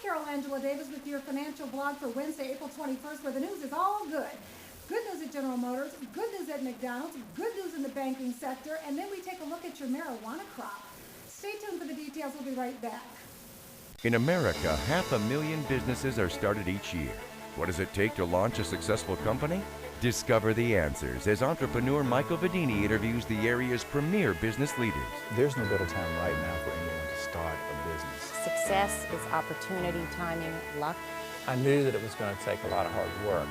Carol Angela Davis with your financial blog for Wednesday, April 21st, where the news is all good. Good news at General Motors, good news at McDonald's, good news in the banking sector, and then we take a look at your marijuana crop. Stay tuned for the details. We'll be right back. In America, 500,000 businesses are started each year. What does it take to launch a successful company? Discover the answers as entrepreneur Michael Vedini interviews the area's premier business leaders. There's no better time right now for anyone to start a business. Success is opportunity, timing, luck. I knew that it was going to take a lot of hard work.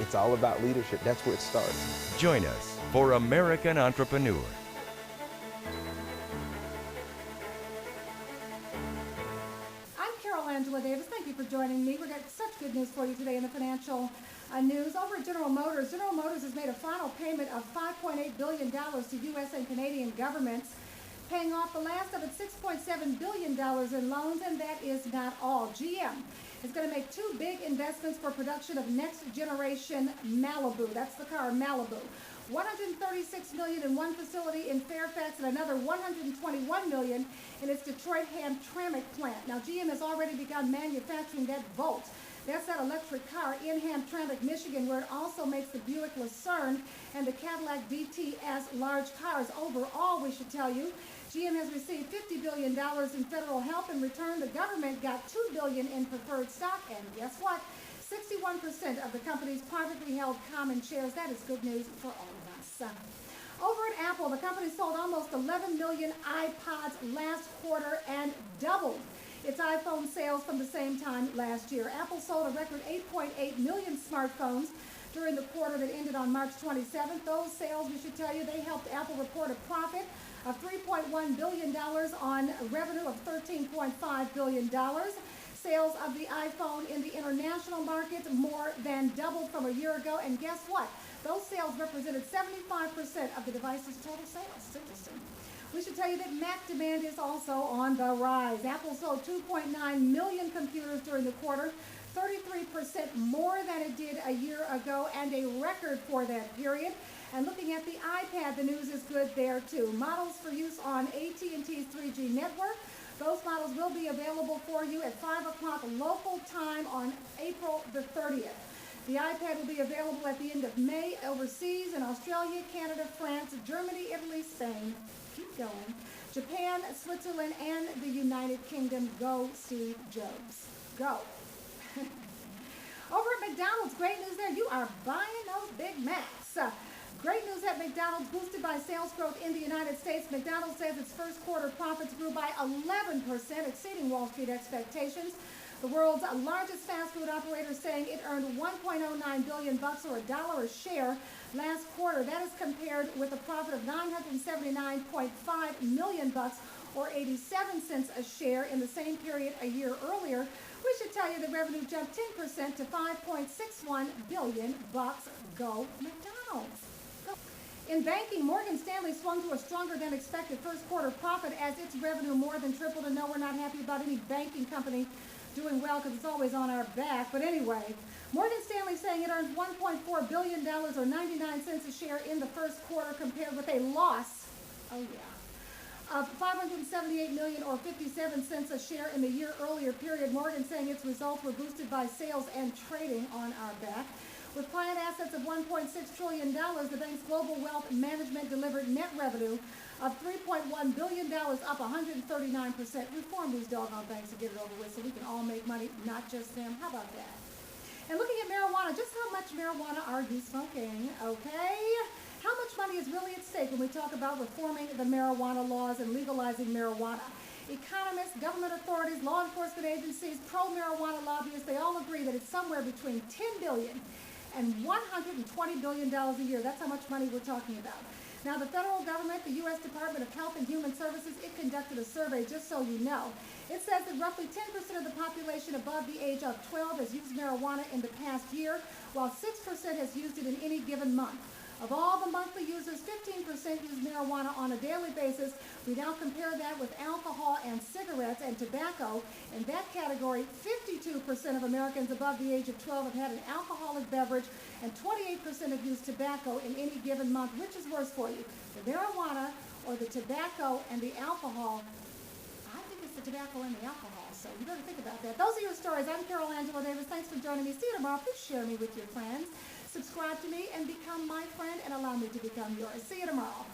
It's all about leadership. That's where it starts. Join us for American Entrepreneur. I'm Carol Angela Davis. Thank you for joining me. We've got such good news for you today in the financial news. Over at General Motors has made a final payment of $5.8 billion to U.S. and Canadian governments, paying off the last of its $6.7 billion in loans, and that is not all. GM is going to make two big investments for production of next generation Malibu. That's the car Malibu. $136 million in one facility in Fairfax and another $121 million in its Detroit Hamtramck plant. Now, GM has already begun manufacturing that Volt. That's that electric car in Hamtramck, Michigan, where it also makes the Buick Lucerne and the Cadillac DTS large cars. Overall, we should tell you, GM has received $50 billion in federal help. In return, the government got $2 billion in preferred stock, and guess what? 61% of the company's privately held common shares. That is good news for all of us. Over at Apple, the company sold almost 11 million iPods last quarter and doubled its iPhone sales from the same time last year. Apple sold a record 8.8 million smartphones during the quarter that ended on March 27th. Those sales, we should tell you, they helped Apple report a profit of $3.1 billion on revenue of $13.5 billion. Sales of the iPhone in the international market more than doubled from a year ago. And guess what? Those sales represented 75% of the device's total sales. It's interesting. We should tell you that Mac demand is also on the rise. Apple sold 2.9 million computers during the quarter, 33% more than it did a year ago, and a record for that period. And looking at the iPad, the news is good there too. Models for use on AT&T's 3G network. Those models will be available for you at 5 o'clock local time on April the 30th. The iPad will be available at the end of May overseas in Australia, Canada, France, Germany, Italy, Spain. Keep going. Japan, Switzerland, and the United Kingdom. Go Steve Jobs. Go. Over at McDonald's, great news there. You are buying those Big Macs. Great news at McDonald's, boosted by sales growth in the United States. McDonald's says its first quarter profits grew by 11%, exceeding Wall Street expectations. The world's largest fast food operator saying it earned $1.09 billion or $1 a share last quarter. That is compared with a profit of $979.5 million or 87 cents a share in the same period a year earlier. We should tell you the revenue jumped 10% to $5.61 billion. Go McDonald's. In banking, Morgan Stanley swung to a stronger than expected first quarter profit as its revenue more than tripled. And no, we're not happy about any banking company doing well because it's always on our back. But anyway, Morgan Stanley saying it earned $1.4 billion or 99 cents a share in the first quarter compared with a loss, of $578 million or 57 cents a share in the year earlier period. Morgan saying its results were boosted by sales and trading on our back. With client assets of $1.6 trillion, the bank's global wealth management delivered net revenue of $3.1 billion, up 139%. Reform these doggone banks and get it over with so we can all make money, not just them. How about that? And looking at marijuana, just how much marijuana are you smoking? Okay. How much money is really at stake when we talk about reforming the marijuana laws and legalizing marijuana? Economists, government authorities, law enforcement agencies, pro-marijuana lobbyists, they all agree that it's somewhere between $10 billion and $120 billion a year. That's how much money we're talking about. Now, the federal government, the U.S. Department of Health and Human Services, it conducted a survey, just so you know. It says that roughly 10% of the population above the age of 12 has used marijuana in the past year, while 6% has used it in any given month. Of all the monthly users, 15% use marijuana on a daily basis. We now compare that with alcohol and cigarettes and tobacco. In that category, 52% of Americans above the age of 12 have had an alcoholic beverage, and 28% have used tobacco in any given month. Which is worse for you, the marijuana or the tobacco and the alcohol? I think it's the tobacco and the alcohol. So you better think about that. Those are your stories. I'm Carol Angela Davis. Thanks for joining me. See you tomorrow. Please share me with your friends. Subscribe to me and become my friend and allow me to become yours. See you tomorrow.